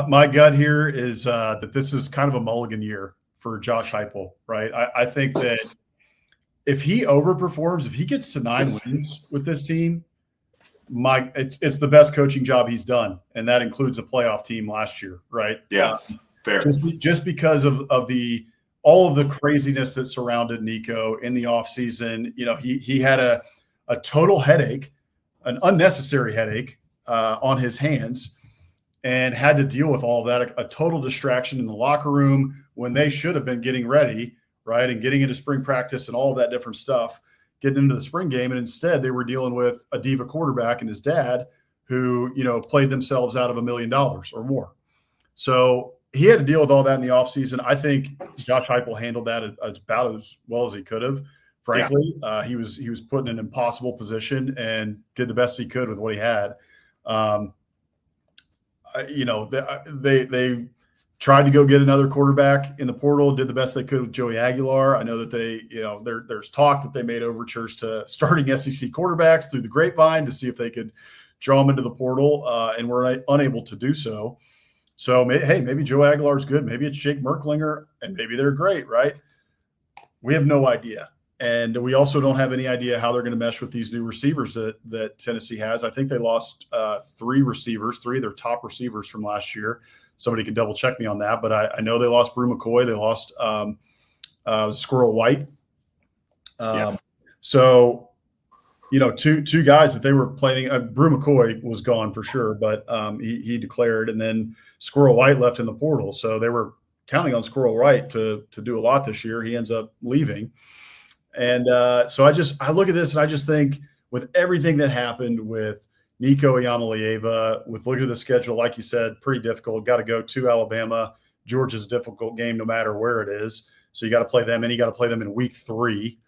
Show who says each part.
Speaker 1: My gut here is that this is kind of a mulligan year for Josh Heupel, right? I think that if he overperforms, if he gets to 9 wins with this team, it's the best coaching job he's done, and that includes a playoff team last year, right?
Speaker 2: Yeah, fair.
Speaker 1: Just because of all of the craziness that surrounded Nico in the offseason. You know, he had a total headache, an unnecessary headache on his hands, and had to deal with all of that, a total distraction in the locker room when they should have been getting ready, right, and getting into spring practice and all of that different stuff, getting into the spring game. And instead they were dealing with a diva quarterback and his dad who, you know, played themselves out of $1 million or more. So he had to deal with all that in the offseason. I think Josh Heupel handled that about as well as he could have. Frankly, he was put in an impossible position and did the best he could with what he had. You know, they tried to go get another quarterback in the portal, did the best they could with Joey Aguilar. I know that there's talk that they made overtures to starting SEC quarterbacks through the grapevine to see if they could draw them into the portal, and were unable to do so. So, hey, maybe Joe Aguilar's good. Maybe it's Jake Merklinger, and maybe they're great, right? We have no idea. And we also don't have any idea how they're going to mesh with these new receivers that Tennessee has. I think they lost 3 receivers, 3 of their top receivers from last year. Somebody can double check me on that. But I know they lost Brew McCoy. They lost Squirrel White. So, you know, two guys that they were playing. Brew McCoy was gone for sure, but he declared. And then Squirrel White left in the portal. So they were counting on Squirrel White to do a lot this year. He ends up leaving. And so I look at this and I just think, with everything that happened with Nico Iamaleava, with looking at the schedule, like you said, pretty difficult. Got to go to Alabama. Georgia's a difficult game no matter where it is. So you got to play them, and you got to play them in week 3.